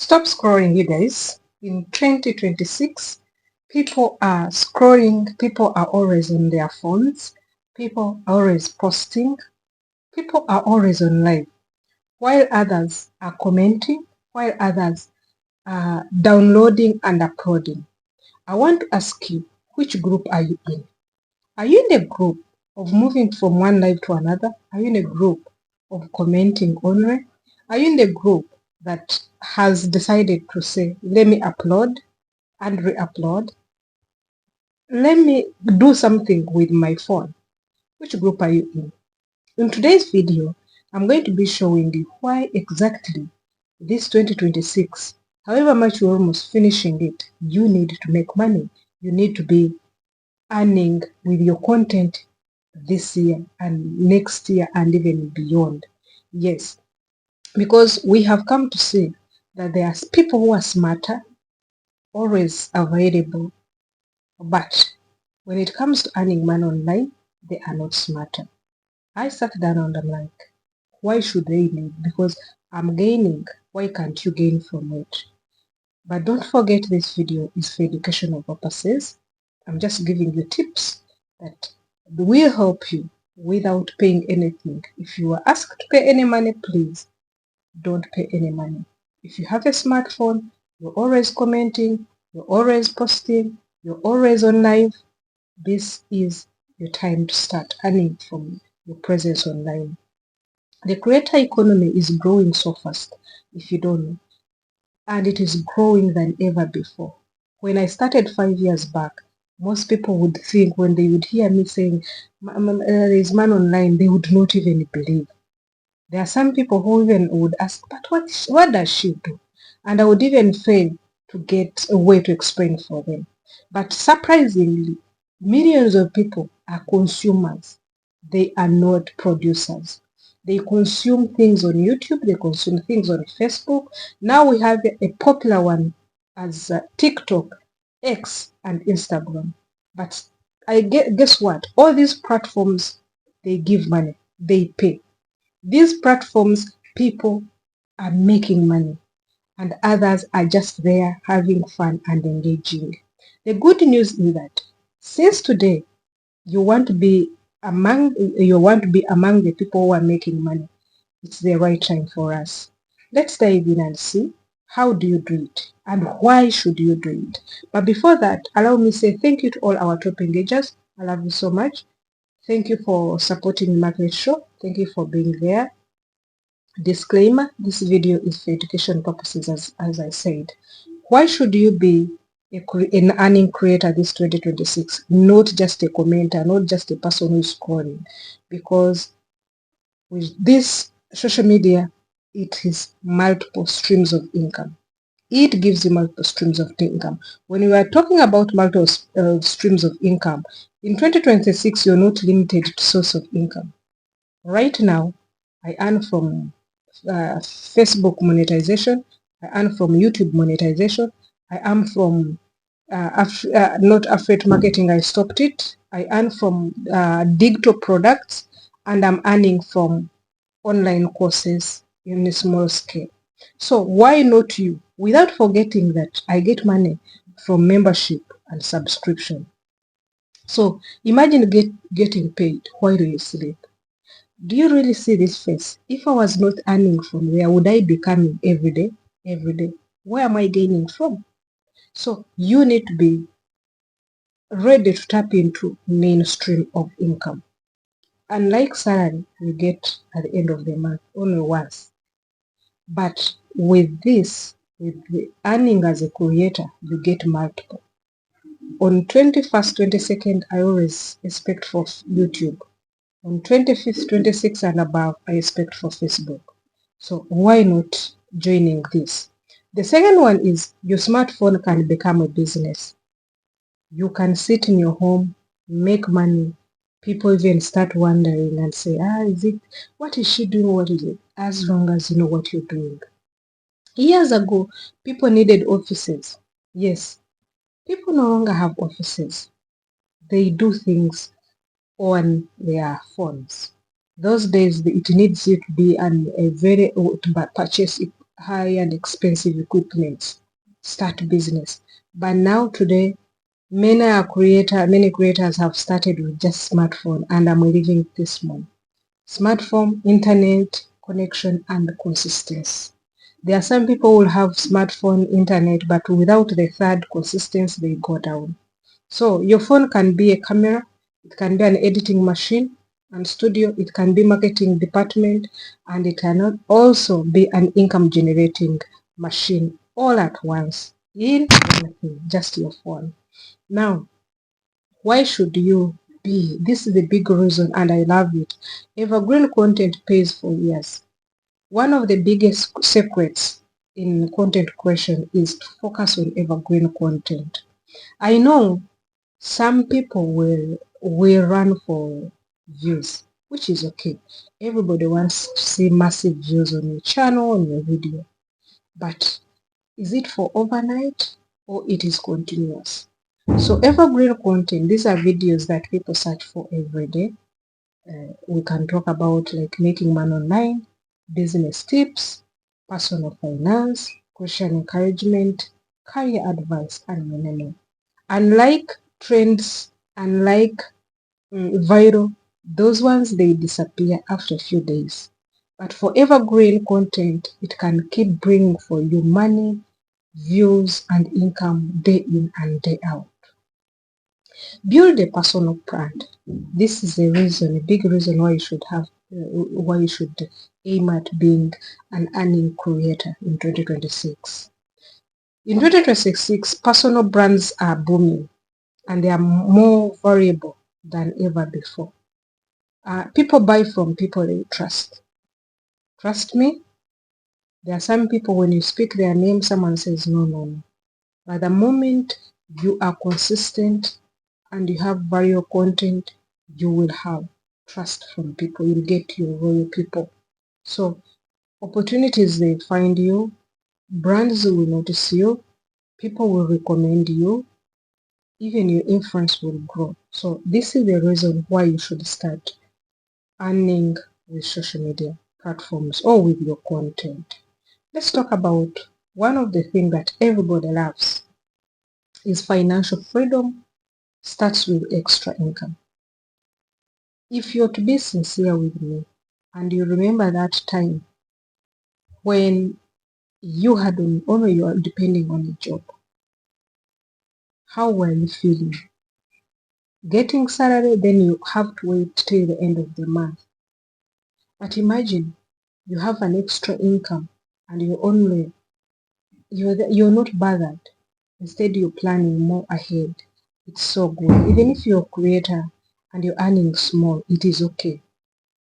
Stop scrolling, you guys. In 2026, people are scrolling, people are always on their phones, people are always posting, people are always on live, while others are commenting, while others are downloading and uploading. I want to ask you, which group are you in? Are you in the group of moving from one live to another? Are you in a group of commenting only? Are you in the group that has decided to say, let me upload and re-upload? Let me do something with my phone. Which group are you in? In today's video, I'm going to be showing you why exactly this 2026, however much you're almost finishing it, you need to make money. You need to be earning with your content this year and next year and even beyond. Yes, because we have come to see that there are people who are smarter, always available, but when it comes to earning money online, they are not smarter. I sat down and I'm like, why should they need? Because I'm gaining. Why can't you gain from it? But don't forget, this video is for educational purposes. I'm just giving you tips that will help you without paying anything. If you are asked to pay any money, please don't pay any money. If you have a smartphone, you're always commenting, you're always posting, you're always on live, this is your time to start earning from your presence online. The creator economy is growing so fast, if you don't know, and it is growing than ever before. When I started 5 years back, most people would think, when they would hear me saying, there is man online, they would not even believe. There are some people who even would ask, but what does she do? And I would even fail to get a way to explain for them. But surprisingly, millions of people are consumers. They are not producers. They consume things on YouTube, they consume things on Facebook. Now we have a popular one as TikTok, X, and Instagram. But guess what? All these platforms, they give money, they pay. These platforms, people are making money, and others are just there having fun and engaging. The good news is that since today you want to be among the people who are making money, it's the right time for us. Let's dive in and see how do you do it and why should you do it. But before that, allow me to say thank you to all our top engagers. I love you so much. Thank you for supporting Immaculate Show. Thank you for being there. Disclaimer, this video is for education purposes, as I said. Why should you be an earning creator this 2026? Not just a commenter, not just a person who is scrolling. Because with this social media, it is multiple streams of income. It gives you multiple streams of income. When we are talking about multiple streams of income, in 2026, you're not limited to source of income. Right now, I earn from Facebook monetization, I earn from YouTube monetization, I earn from not affiliate marketing, I stopped it. I earn from digital products, and I'm earning from online courses in a small scale. So why not you? Without forgetting that I get money from membership and subscription. So imagine getting paid while you sleep. Do you really see this face? If I was not earning from where would I be coming every day? Every day. Where am I gaining from? So you need to be ready to tap into mainstream of income. Unlike salary, you get at the end of the month only once. But with this, with the earning as a creator, you get multiple. On 21st, 22nd, I always expect for YouTube. On 25th, 26th and above, I expect for Facebook. So why not joining this? The second one is your smartphone can become a business. You can sit in your home, make money. People even start wondering and say, what is she doing? What is it? As long as you know what you're doing. Years ago, people needed offices. Yes, people no longer have offices. They do things on their phones. Those days, it needs you to be a very to purchase high and expensive equipment, start business. But now today, many creators have started with just smartphone, and I'm leaving this one. Smartphone, internet connection, and consistency. There are some people who will have smartphone, internet, but without the third, consistency, they go down. So your phone can be a camera, it can be an editing machine and studio, it can be marketing department, and it can also be an income generating machine all at once in one thing, just your phone. Now, why should you be? This is the big reason, and I love it. Evergreen content pays for years. One of the biggest secrets in content creation is to focus on evergreen content. I know some people will run for views, which is okay. Everybody wants to see massive views on your channel, on your video. But is it for overnight or it is continuous? So evergreen content, these are videos that people search for every day. We can talk about like making money online, business tips, personal finance, Christian encouragement, career advice, and many more. Unlike trends, unlike viral, those ones they disappear after a few days. But for evergreen content, it can keep bringing for you money, views, and income day in and day out. Build a personal brand. This is a reason, a big reason why you should aim at being an earning creator in 2026. In 2026, personal brands are booming and they are more valuable than ever before. People buy from people they trust. Trust me, there are some people when you speak their name, someone says no, no, no. But the moment you are consistent and you have value content, you will have trust from people. You'll get your loyal people. So opportunities, they find you, brands will notice you, people will recommend you, even your influence will grow. So this is the reason why you should start earning with social media platforms or with your content. Let's talk about one of the things that everybody loves is financial freedom starts with extra income. If you're to be sincere with me and you remember that time when you had only you are depending on a job, how were you feeling? Getting salary, then you have to wait till the end of the month. But imagine you have an extra income and you're not bothered. Instead, you're planning more ahead. It's so good. Even if you're a creator and you're earning small, it is okay.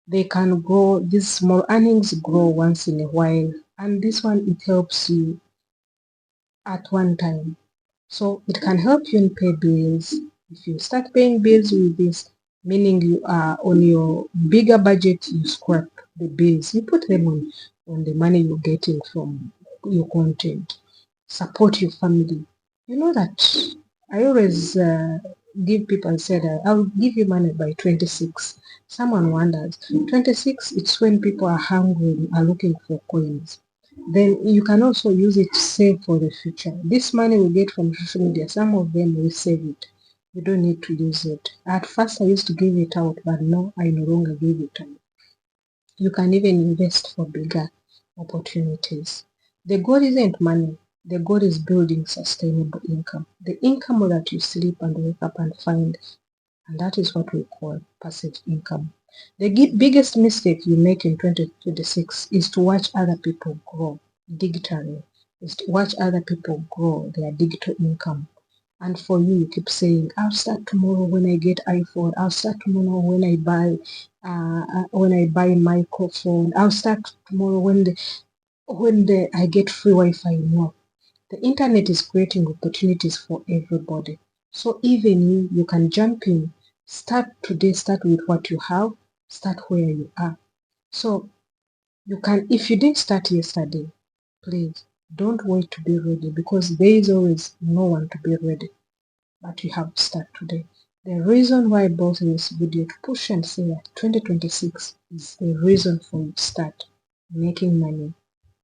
They can grow. These small earnings grow once in a while, and this one, it helps you at one time. So it can help you in pay bills. If you start paying bills with this, meaning you are on your bigger budget, you scrap the bills. You put them on the money you're getting from your content. Support your family. You know that I always give people and said, I'll give you money by 26. Someone wonders, 26, it's when people are hungry, are looking for coins. Then you can also use it to save for the future. This money we get from social media, some of them will save it. You don't need to use it. At first I used to give it out, but no, I no longer give it out. You can even invest for bigger opportunities. The goal isn't money. The goal is building sustainable income. The income that you sleep and wake up and find, and that is what we call passive income. The biggest mistake you make in 2026 is to watch other people grow digitally, is to watch other people grow their digital income. And for you keep saying, I'll start tomorrow when I get iPhone. I'll start tomorrow when I buy microphone. I'll start tomorrow when I get free Wi-Fi. No, the internet is creating opportunities for everybody. So even you can jump in. Start today. Start with what you have. Start where you are. So you can, if you didn't start yesterday, please don't wait to be ready, because there is always no one to be ready. But you have to start today. The reason why I brought this video to push and say that 2026 is the reason for you to start making money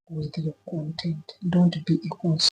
with your content. Don't be a consumer.